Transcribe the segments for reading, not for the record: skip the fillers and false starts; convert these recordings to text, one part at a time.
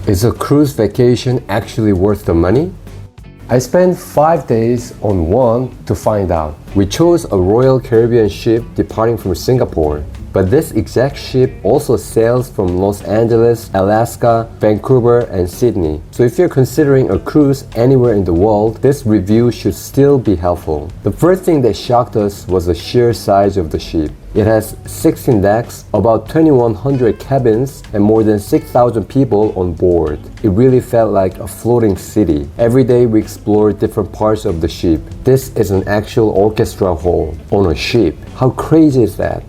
Is a cruise vacation actually worth the money? I spent 5 days on one to find out. We chose a Royal Caribbean ship departing from Singapore. But this exact ship also sails from Los Angeles, Alaska, Vancouver, and Sydney. So if you're considering a cruise anywhere in the world, this review should still be helpful. The first thing that shocked us was the sheer size of the ship. It has 16 decks, about 2,100 cabins, and more than 6,000 people on board. It really felt like a floating city. Every day we explored different parts of the ship. This is an actual orchestra hall on a ship. How crazy is that?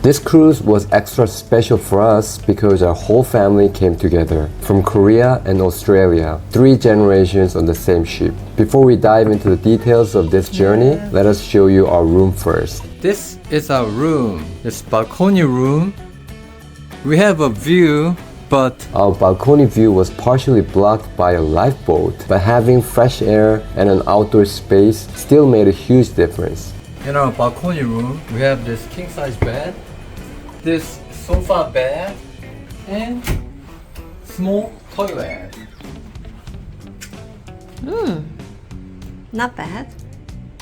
This cruise was extra special for us because our whole family came together from Korea and Australia, 3 generations on the same ship. Before we dive into the details of this journey, let us show you our room first. This is our room. It's balcony room. We have a view, but our balcony view was partially blocked by a lifeboat, but having fresh air and an outdoor space still made a huge difference. In our balcony room, we have this king-size bed, this sofa bed, and small toilet. Not bad.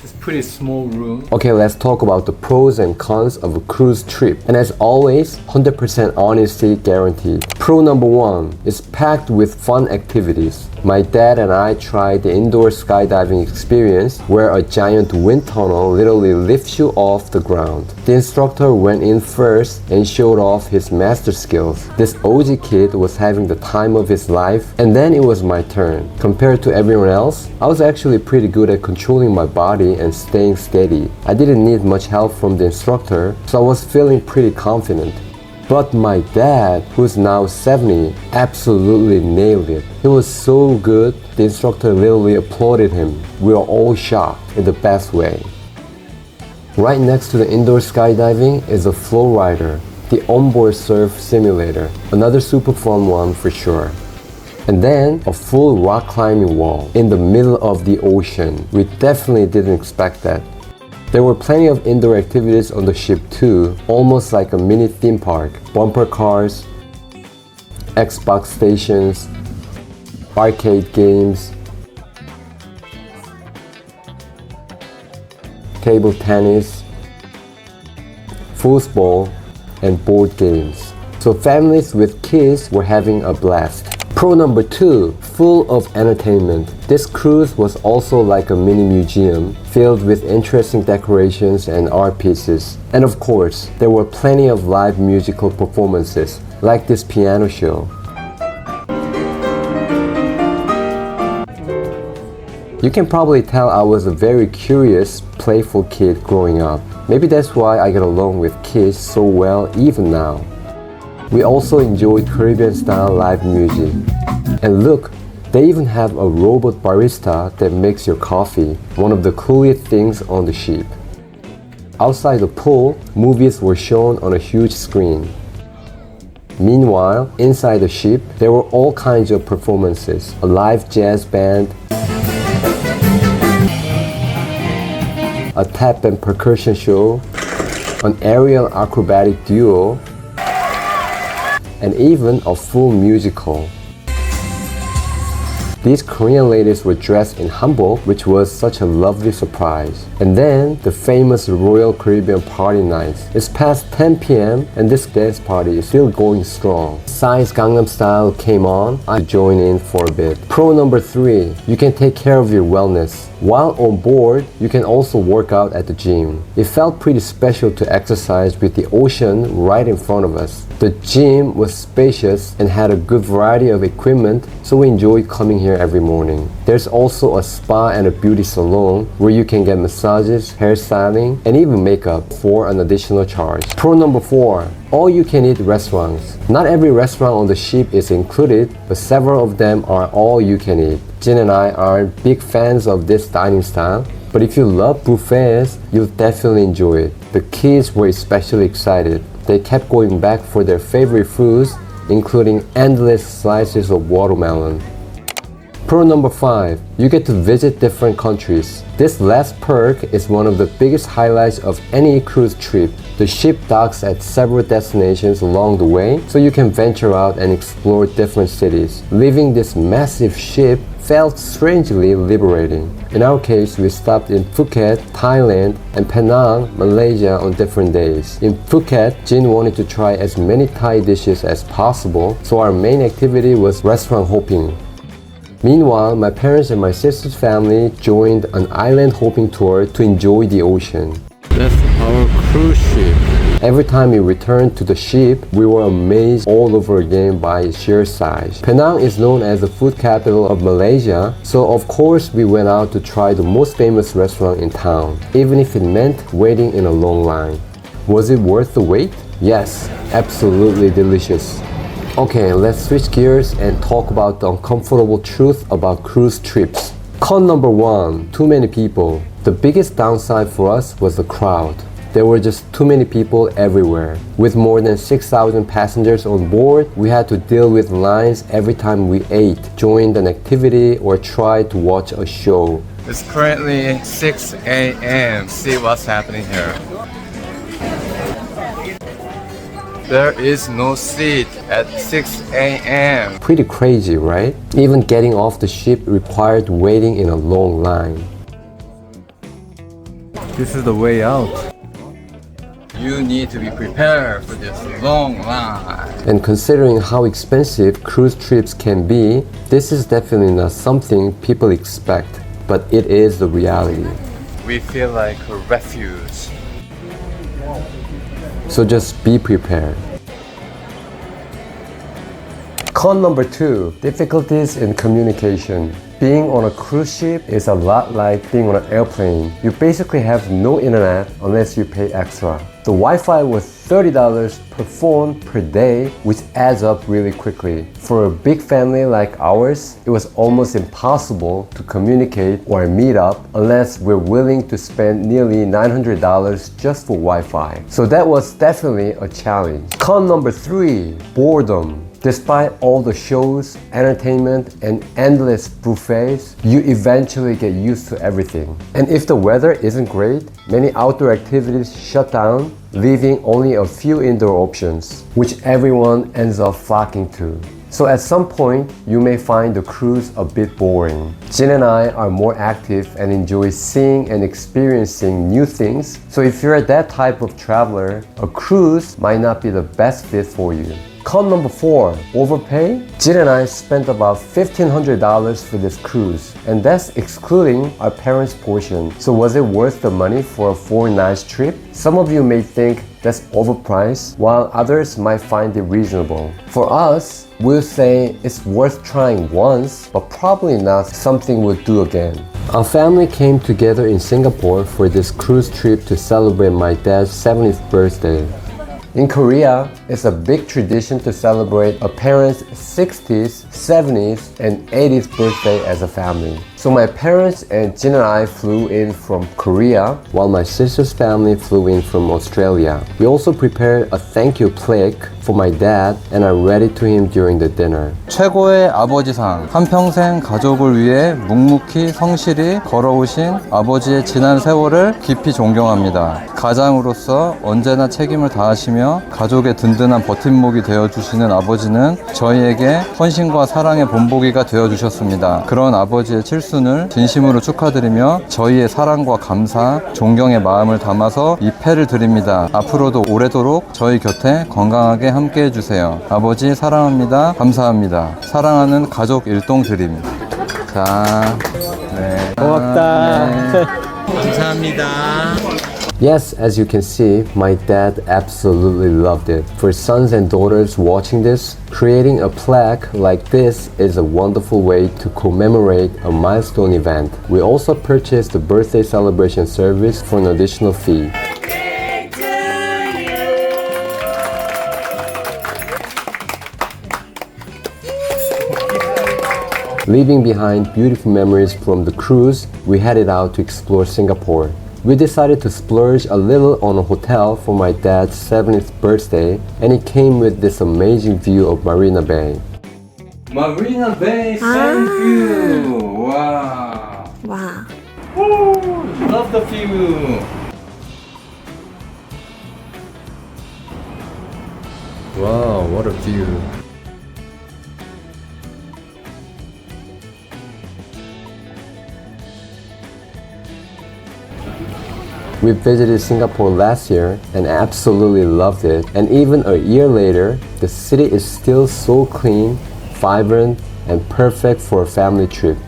It's a pretty small room. Okay, let's talk about the pros and cons of a cruise trip. And as always, 100% honesty guaranteed. Pro number 1 is packed with fun activities. My dad and I tried the indoor skydiving experience where a giant wind tunnel literally lifts you off the ground. The instructor went in first and showed off his master skills. This OG kid was having the time of his life, and then it was my turn. Compared to everyone else, I was actually pretty good at controlling my body and staying steady. I didn't need much help from the instructor, so I was feeling pretty confident. But my dad, who's now 70, absolutely nailed it. He was so good, the instructor literally applauded him. We were all shocked in the best way. Right next to the indoor skydiving is a flow rider, the onboard surf simulator, another super fun one for sure. And then a full rock climbing wall in the middle of the ocean. We definitely didn't expect that. There were plenty of indoor activities on the ship too, almost like a mini theme park. Bumper cars, Xbox stations, arcade games, table tennis, foosball, and board games. So families with kids were having a blast. Pro number 2, full of entertainment. This cruise was also like a mini museum filled with interesting decorations and art pieces. And of course, there were plenty of live musical performances, like this piano show. You can probably tell I was a very curious, playful kid growing up. Maybe that's why I get along with kids so well even now. We also enjoyed Caribbean-style live music. And look, they even have a robot barista that makes your coffee, one of the coolest things on the ship. Outside the pool, movies were shown on a huge screen. Meanwhile, inside the ship, there were all kinds of performances. A live jazz band, a tap and percussion show, an aerial acrobatic duo, and even a full musical. These Korean ladies were dressed in hanbok, which was such a lovely surprise. And then the famous Royal Caribbean party nights. It's past 10 p.m. and this dance party is still going strong. Psy's Gangnam Style came on. I joined in for a bit. Pro number 3, you can take care of your wellness. While on board, you can also work out at the gym. It felt pretty special to exercise with the ocean right in front of us. The gym was spacious and had a good variety of equipment, so we enjoyed coming here every morning. There's also a spa and a beauty salon where you can get massages, hairstyling, and even makeup for an additional charge. Pro number 4, all-you-can-eat restaurants. Not every restaurant on the ship is included, but several of them are all-you-can-eat. Jin and I aren't big fans of this dining style, but if you love buffets, you'll definitely enjoy it. The kids were especially excited. They kept going back for their favorite foods, including endless slices of watermelon. Pro number 5, you get to visit different countries. This last perk is one of the biggest highlights of any cruise trip. The ship docks at several destinations along the way, so you can venture out and explore different cities. Leaving this massive ship felt strangely liberating. In our case, we stopped in Phuket, Thailand, and Penang, Malaysia on different days. In Phuket, Jin wanted to try as many Thai dishes as possible, so our main activity was restaurant hopping. Meanwhile, my parents and my sister's family joined an island hopping tour to enjoy the ocean. That's our cruise ship. Every time we returned to the ship, we were amazed all over again by its sheer size. Penang is known as the food capital of Malaysia, so of course we went out to try the most famous restaurant in town, even if it meant waiting in a long line. Was it worth the wait? Yes, absolutely delicious. Okay, let's switch gears and talk about the uncomfortable truth about cruise trips. Con number 1, too many people. The biggest downside for us was the crowd. There were just too many people everywhere. With more than 6,000 passengers on board, we had to deal with lines every time we ate, joined an activity, or tried to watch a show. It's currently 6 a.m. See what's happening here. There is no seat at 6 a.m. Pretty crazy, right? Even getting off the ship required waiting in a long line. This is the way out. You need to be prepared for this long line. And considering how expensive cruise trips can be, this is definitely not something people expect, but it is the reality. We feel like a refuge. So just be prepared. Con number 2, difficulties in communication. Being on a cruise ship is a lot like being on an airplane. You basically have no internet unless you pay extra. The Wi-Fi was $30 per phone per day, which adds up really quickly. For a big family like ours, it was almost impossible to communicate or meet up unless we're willing to spend nearly $900 just for Wi-Fi. So that was definitely a challenge. Con number 3, boredom. Despite all the shows, entertainment, and endless buffets, you eventually get used to everything. And if the weather isn't great, many outdoor activities shut down, leaving only a few indoor options, which everyone ends up flocking to. So at some point, you may find the cruise a bit boring. Jin and I are more active and enjoy seeing and experiencing new things. So if you're that type of traveler, a cruise might not be the best fit for you. Con number 4, overpay. Jin and I spent about $1,500 for this cruise, and that's excluding our parents' portion. So was it worth the money for a 4-night trip? Some of you may think that's overpriced, while others might find it reasonable. For us, we'll say it's worth trying once, but probably not something we'll do again. Our family came together in Singapore for this cruise trip to celebrate my dad's 70th birthday. In Korea, it's a big tradition to celebrate a parent's 60th, 70th, and 80th birthday as a family. So my parents and Jin and I flew in from Korea, while my sister's family flew in from Australia. We also prepared a thank you plaque for my dad and I read it to him during the dinner. 최고의 아버지상, 한평생 가족을 위해 묵묵히 성실히 걸어오신 아버지의 지난 세월을 깊이 존경합니다. 가장으로서 언제나 책임을 다하시며 가족의 든든한 버팀목이 되어주시는 아버지는 저희에게 헌신과 사랑의 본보기가 되어주셨습니다. 그런 아버지의 칠순을 진심으로 축하드리며 저희의 사랑과 감사, 존경의 마음을 담아서 이 패를 드립니다. 앞으로도 오래도록 저희 곁에 건강하게 함께 해주세요. 아버지 사랑합니다. 감사합니다. 사랑하는 가족 일동 드림. 자, 네. 고맙다. 네. 감사합니다. Yes, as you can see, my dad absolutely loved it. For sons and daughters watching this, creating a plaque like this is a wonderful way to commemorate a milestone event. We also purchased the birthday celebration service for an additional fee. Leaving behind beautiful memories from the cruise, we headed out to explore Singapore. We decided to splurge a little on a hotel for my dad's 70th birthday, and it came with this amazing view of Marina Bay. Marina Bay Sand View. Wow. Wow. Woo, love the view. Wow, what a view. We visited Singapore last year and absolutely loved it. And even a year later, the city is still so clean, vibrant, and perfect for a family trip.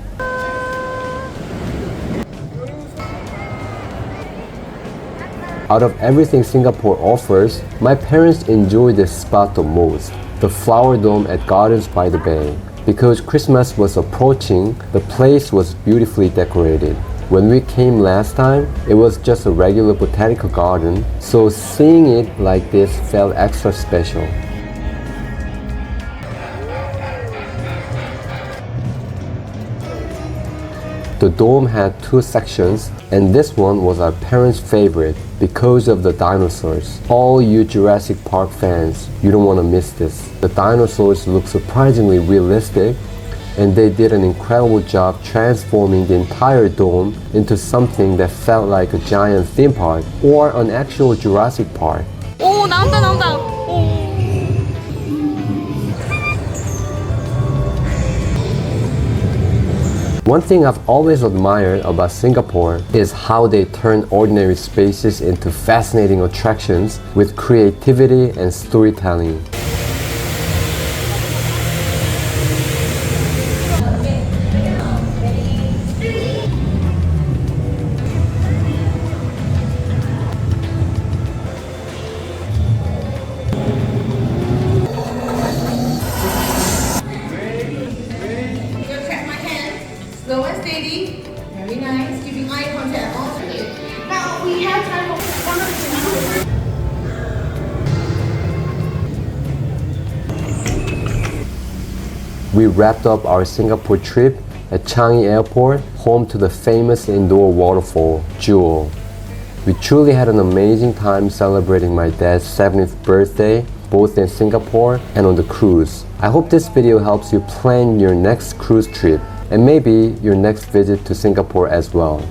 Out of everything Singapore offers, my parents enjoyed this spot the most, the Flower Dome at Gardens by the Bay. Because Christmas was approaching, the place was beautifully decorated. When we came last time, it was just a regular botanical garden, so seeing it like this felt extra special. The dome had two sections, and this one was our parents' favorite because of the dinosaurs. All you Jurassic Park fans, you don't want to miss this. The dinosaurs look surprisingly realistic, and they did an incredible job transforming the entire dome into something that felt like a giant theme park or an actual Jurassic Park. 오, 나온다, 나온다. One thing I've always admired about Singapore is how they turn ordinary spaces into fascinating attractions with creativity and storytelling. Slow and steady. Very nice. Keeping eye contact. Now we have time for one or two. We wrapped up our Singapore trip at Changi Airport, home to the famous indoor waterfall, Jewel. We truly had an amazing time celebrating my dad's 70th birthday, both in Singapore and on the cruise. I hope this video helps you plan your next cruise trip and maybe your next visit to Singapore as well.